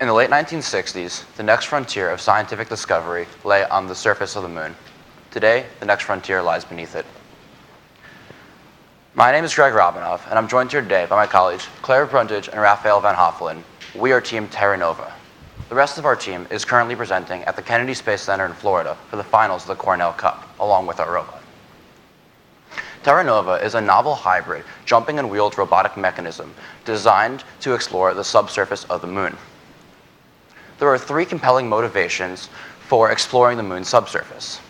In the late 1960s, the next frontier of scientific discovery lay on the surface of the moon. Today, the next frontier lies beneath it. My name is Greg Robinoff, and I'm joined here today by my colleagues Claire Brundage and Raphael Van Hoffelen. We are Team TerraNova. The rest of our team is currently presenting at the Kennedy Space Center in Florida for the finals of the Cornell Cup, along with our robot. TerraNova is a novel hybrid jumping and wheeled robotic mechanism designed to explore the subsurface of the moon. There are three compelling motivations for exploring the moon's subsurface.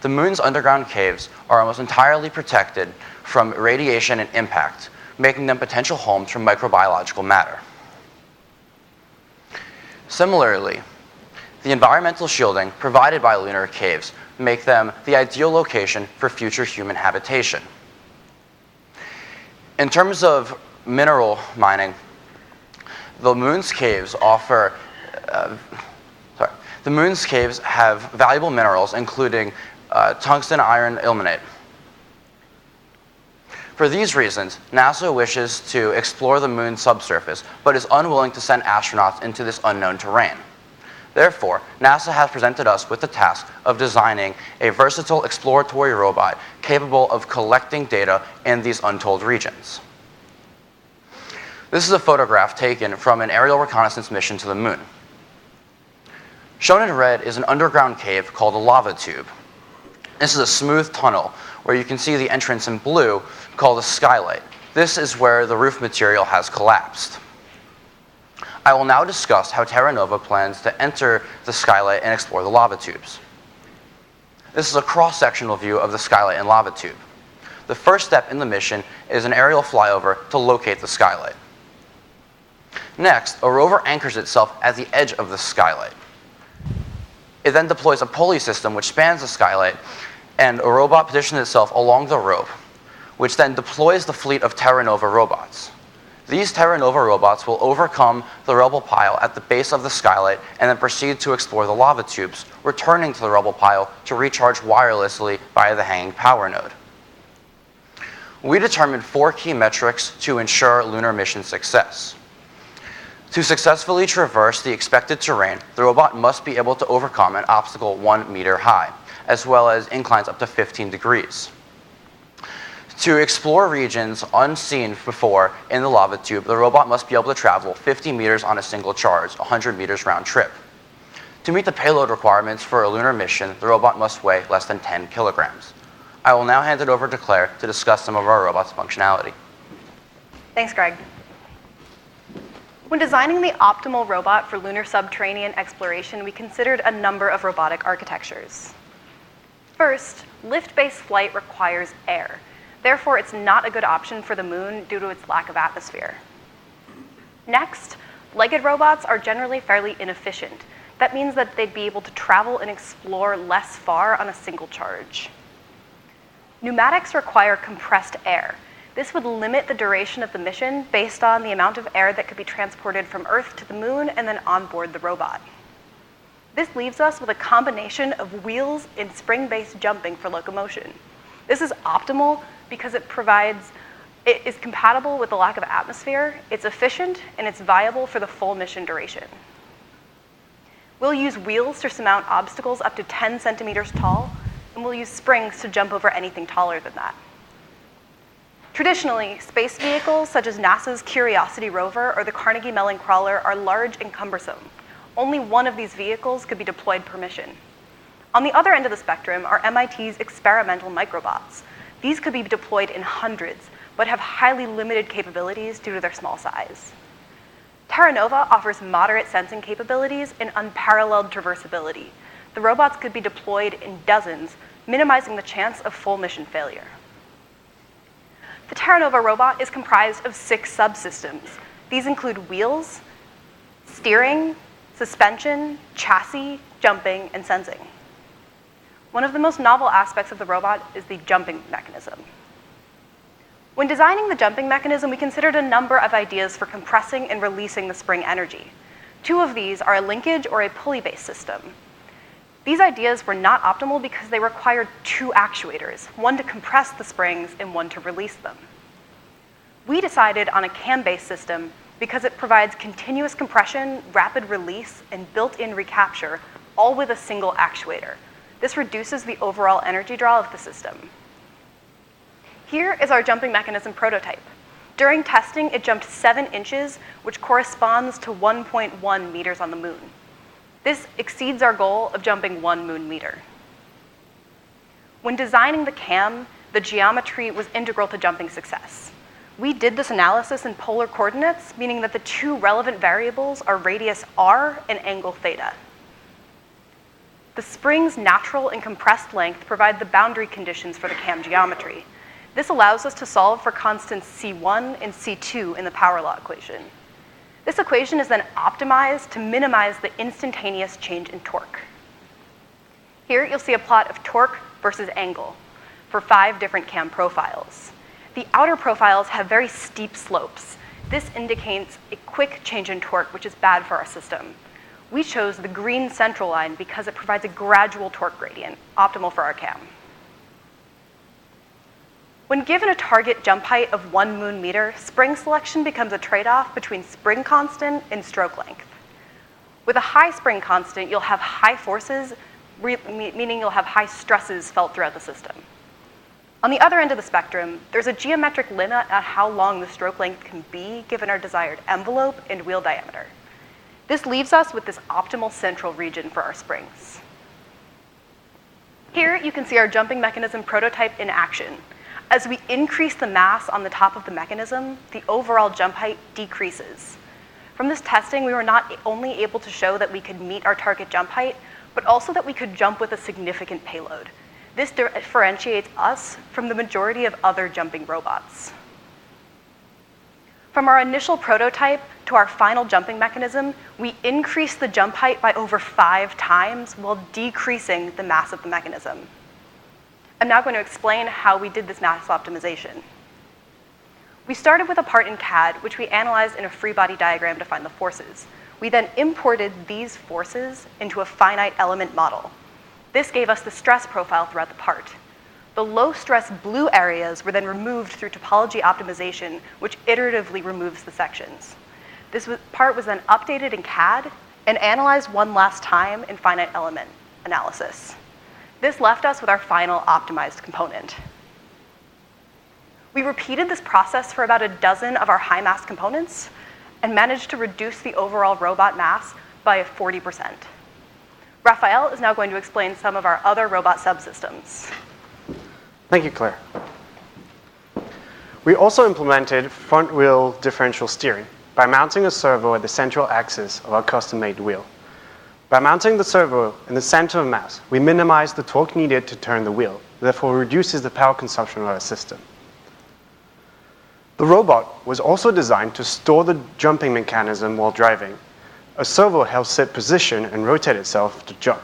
The moon's underground caves are almost entirely protected from radiation and impact, making them potential homes for microbiological matter. Similarly, the environmental shielding provided by lunar caves make them the ideal location for future human habitation. In terms of mineral mining, the moon's caves have valuable minerals, including tungsten iron ilmenite. For these reasons, NASA wishes to explore the moon's subsurface, but is unwilling to send astronauts into this unknown terrain. Therefore, NASA has presented us with the task of designing a versatile exploratory robot capable of collecting data in these untold regions. This is a photograph taken from an aerial reconnaissance mission to the moon. Shown in red is an underground cave called a lava tube. This is a smooth tunnel where you can see the entrance in blue called a skylight. This is where the roof material has collapsed. I will now discuss how TerraNova plans to enter the skylight and explore the lava tubes. This is a cross-sectional view of the skylight and lava tube. The first step in the mission is an aerial flyover to locate the skylight. Next, a rover anchors itself at the edge of the skylight. It then deploys a pulley system which spans the skylight, and a robot positions itself along the rope, which then deploys the fleet of TerraNova robots. These TerraNova robots will overcome the rubble pile at the base of the skylight and then proceed to explore the lava tubes, returning to the rubble pile to recharge wirelessly via the hanging power node. We determined 4 key metrics to ensure lunar mission success. To successfully traverse the expected terrain, the robot must be able to overcome an obstacle 1 meter high, as well as inclines up to 15 degrees. To explore regions unseen before in the lava tube, the robot must be able to travel 50 meters on a single charge, 100 meters round trip. To meet the payload requirements for a lunar mission, the robot must weigh less than 10 kilograms. I will now hand it over to Claire to discuss some of our robot's functionality. Thanks, Greg. When designing the optimal robot for lunar subterranean exploration, we considered a number of robotic architectures. First, lift-based flight requires air. Therefore, it's not a good option for the moon due to its lack of atmosphere. Next, legged robots are generally fairly inefficient. That means that they'd be able to travel and explore less far on a single charge. Pneumatics require compressed air. This would limit the duration of the mission based on the amount of air that could be transported from Earth to the moon and then onboard the robot. This leaves us with a combination of wheels and spring-based jumping for locomotion. This is optimal because it is compatible with the lack of atmosphere, it's efficient, and it's viable for the full mission duration. We'll use wheels to surmount obstacles up to 10 centimeters tall, and we'll use springs to jump over anything taller than that. Traditionally, space vehicles such as NASA's Curiosity rover or the Carnegie Mellon crawler are large and cumbersome. Only one of these vehicles could be deployed per mission. On the other end of the spectrum are MIT's experimental microbots. These could be deployed in hundreds, but have highly limited capabilities due to their small size. TerraNova offers moderate sensing capabilities and unparalleled traversability. The robots could be deployed in dozens, minimizing the chance of full mission failure. The TerraNova robot is comprised of 6 subsystems. These include wheels, steering, suspension, chassis, jumping, and sensing. One of the most novel aspects of the robot is the jumping mechanism. When designing the jumping mechanism, we considered a number of ideas for compressing and releasing the spring energy. 2 of these are a linkage or a pulley-based system. These ideas were not optimal because they required 2 actuators, one to compress the springs and one to release them. We decided on a cam-based system because it provides continuous compression, rapid release, and built-in recapture, all with a single actuator. This reduces the overall energy draw of the system. Here is our jumping mechanism prototype. During testing, it jumped 7 inches, which corresponds to 1.1 meters on the moon. This exceeds our goal of jumping 1 moon meter. When designing the cam, the geometry was integral to jumping success. We did this analysis in polar coordinates, meaning that the 2 relevant variables are radius r and angle theta. The spring's natural and compressed length provide the boundary conditions for the cam geometry. This allows us to solve for constants C1 and C2 in the power law equation. This equation is then optimized to minimize the instantaneous change in torque. Here you'll see a plot of torque versus angle for 5 different cam profiles. The outer profiles have very steep slopes. This indicates a quick change in torque, which is bad for our system. We chose the green central line because it provides a gradual torque gradient, optimal for our cam. When given a target jump height of 1 moon meter, spring selection becomes a trade-off between spring constant and stroke length. With a high spring constant, you'll have high forces, meaning you'll have high stresses felt throughout the system. On the other end of the spectrum, there's a geometric limit on how long the stroke length can be given our desired envelope and wheel diameter. This leaves us with this optimal central region for our springs. Here you can see our jumping mechanism prototype in action. As we increase the mass on the top of the mechanism, the overall jump height decreases. From this testing, we were not only able to show that we could meet our target jump height, but also that we could jump with a significant payload. This differentiates us from the majority of other jumping robots. From our initial prototype to our final jumping mechanism, we increased the jump height by over 5 times while decreasing the mass of the mechanism. I'm now going to explain how we did this mass optimization. We started with a part in CAD, which we analyzed in a free body diagram to find the forces. We then imported these forces into a finite element model. This gave us the stress profile throughout the part. The low stress blue areas were then removed through topology optimization, which iteratively removes the sections. This part was then updated in CAD and analyzed one last time in finite element analysis. This left us with our final optimized component. We repeated this process for about a dozen of our high mass components and managed to reduce the overall robot mass by 40%. Raphael is now going to explain some of our other robot subsystems. Thank you, Claire. We also implemented front-wheel differential steering by mounting a servo at the central axis of our custom-made wheel. By mounting the servo in the center of mass, we minimize the torque needed to turn the wheel, therefore reduces the power consumption of our system. The robot was also designed to store the jumping mechanism while driving. A servo helps it position and rotate itself to jump.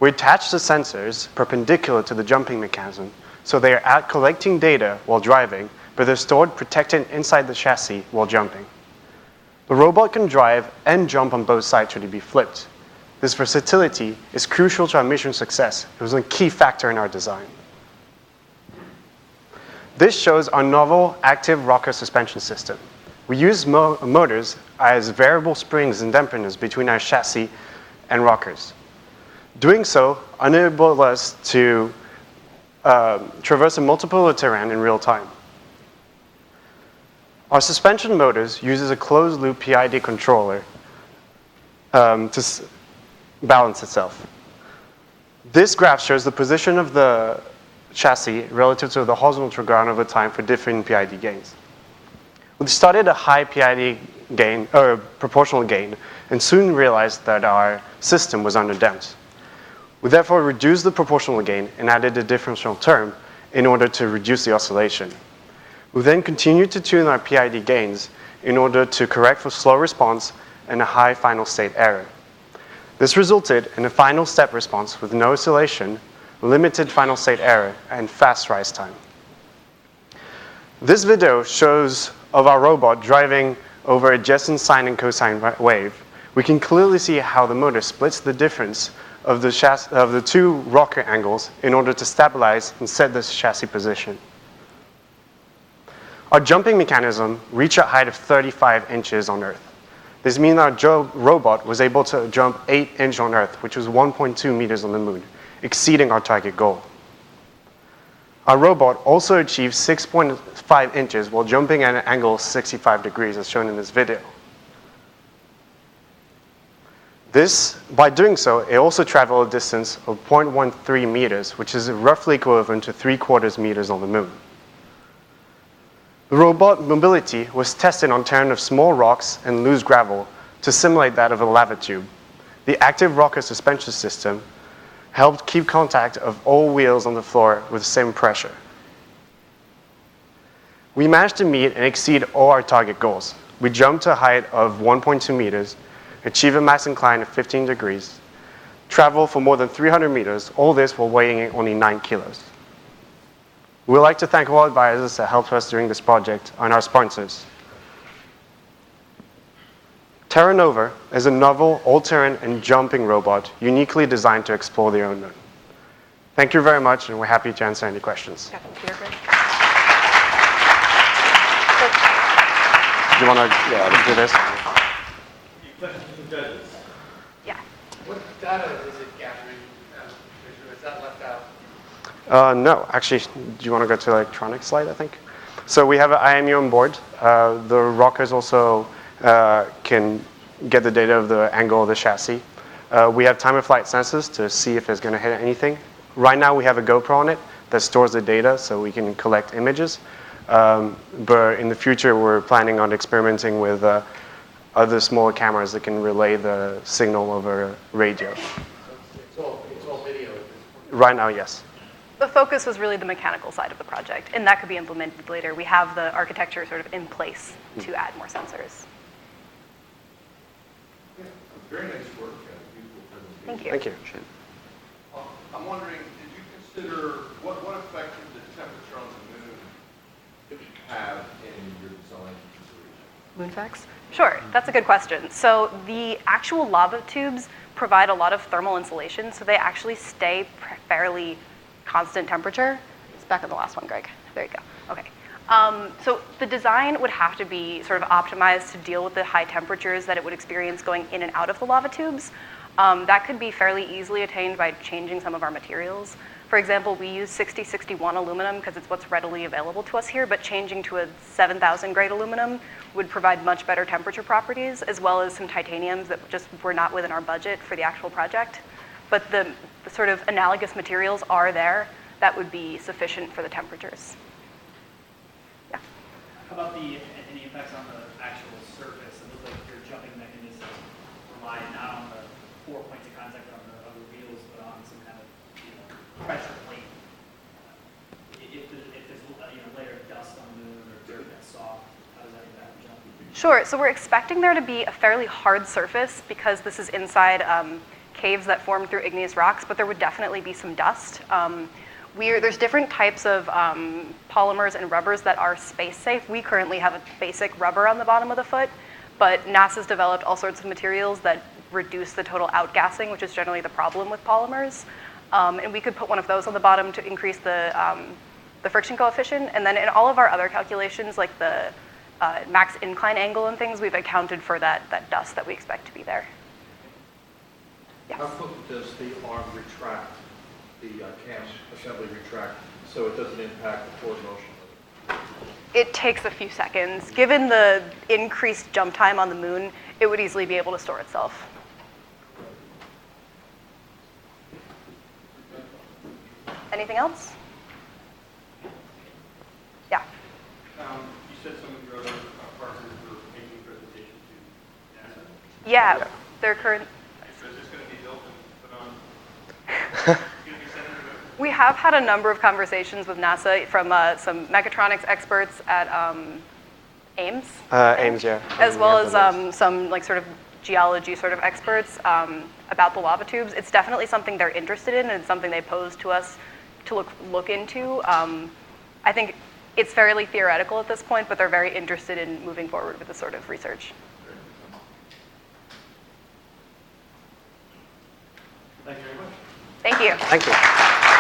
We attach the sensors perpendicular to the jumping mechanism, so they are out collecting data while driving, but they're stored protected inside the chassis while jumping. The robot can drive and jump on both sides should it be flipped. This versatility is crucial to our mission success. It was a key factor in our design. This shows our novel active rocker suspension system. We use motors as variable springs and dampeners between our chassis and rockers. Doing so enabled us to traverse a multiple terrain in real time. Our suspension motors uses a closed-loop PID controller to balance itself. This graph shows the position of the chassis relative to the horizontal ground over time for different PID gains. We started a high PID gain, or proportional gain, and soon realized that our system was underdamped. We therefore reduced the proportional gain and added a differential term in order to reduce the oscillation. We then continued to tune our PID gains in order to correct for slow response and a high final state error. This resulted in a final step response with no oscillation, limited final state error, and fast rise time. This video shows of our robot driving over adjacent sine and cosine wave. We can clearly see how the motor splits the difference of the two rocker angles in order to stabilize and set the chassis position. Our jumping mechanism reached a height of 35 inches on Earth. This means our robot was able to jump 8 inches on Earth, which was 1.2 meters on the moon, exceeding our target goal. Our robot also achieved 6.5 inches while jumping at an angle of 65 degrees, as shown in this video. By doing so, it also traveled a distance of 0.13 meters, which is roughly equivalent to 3/4 meters on the moon. The robot mobility was tested on terrain of small rocks and loose gravel to simulate that of a lava tube. The active rocker suspension system helped keep contact of all wheels on the floor with the same pressure. We managed to meet and exceed all our target goals. We jumped to a height of 1.2 meters, achieved a mass incline of 15 degrees, traveled for more than 300 meters, all this while weighing only 9 kilos. We'd like to thank all advisors that helped us during this project and our sponsors. TerraNova is a novel, all-terrain, and jumping robot uniquely designed to explore the unknown. Thank you very much, and we're happy to answer any questions. Yeah, computer grid. Do you want to do this? Questions from judges? Yeah. What data is it gathering? Is that left out? No, actually, do you want to go to the electronics slide, I think? So we have an IMU on board. The rockers also can get the data of the angle of the chassis. We have time of flight sensors to see if it's going to hit anything. Right now, we have a GoPro on it that stores the data so we can collect images. But in the future, we're planning on experimenting with other smaller cameras that can relay the signal over radio. So it's all video at this point. Right now, yes. The focus was really the mechanical side of the project, and that could be implemented later. We have the architecture sort of in place to add more sensors. Yeah, very nice work. Beautiful presentation. Thank you. Thank you. I'm wondering, did you consider what effect did the temperature on the moon have in your design consideration? Moonfax? Sure, that's a good question. So the actual lava tubes provide a lot of thermal insulation, so they actually stay fairly constant temperature. It's back on the last one, Greg. There you go. Okay. So the design would have to be sort of optimized to deal with the high temperatures that it would experience going in and out of the lava tubes. That could be fairly easily attained by changing some of our materials. For example, we use 6061 aluminum because it's what's readily available to us here, but changing to a 7000 grade aluminum would provide much better temperature properties, as well as some titaniums that just were not within our budget for the actual project. But the sort of analogous materials are there that would be sufficient for the temperatures. Yeah. How about any impacts on the actual surface? It looks like your jumping mechanism rely not on the 4 points of contact on the wheels, but on some kind of pressure plate. If there's a layer of dust on the moon or dirt that's soft, how does that impact jumping? Sure. So we're expecting there to be a fairly hard surface because this is inside caves that form through igneous rocks, but there would definitely be some dust. There's different types of polymers and rubbers that are space safe. We currently have a basic rubber on the bottom of the foot, but NASA's developed all sorts of materials that reduce the total outgassing, which is generally the problem with polymers. And we could put one of those on the bottom to increase the friction coefficient. And then in all of our other calculations, like the max incline angle and things, we've accounted for that dust that we expect to be there. Yes. How quickly does the arm retract, the cams assembly retract, so it doesn't impact the forward motion? It takes a few seconds. Given the increased jump time on the moon, it would easily be able to store itself. Anything else? Yeah. You said some of your other partners were making presentations to NASA. Yeah, they're current. So is this going to be built and put on? Going to be sent to We have had a number of conversations with NASA from some mechatronics experts at Ames. Ames, yeah. As well as some like sort of geology sort of experts about the lava tubes. It's definitely something they're interested in, and it's something they posed to us to look into. I think it's fairly theoretical at this point, but they're very interested in moving forward with this sort of research. Thank you very much. Thank you. Thank you.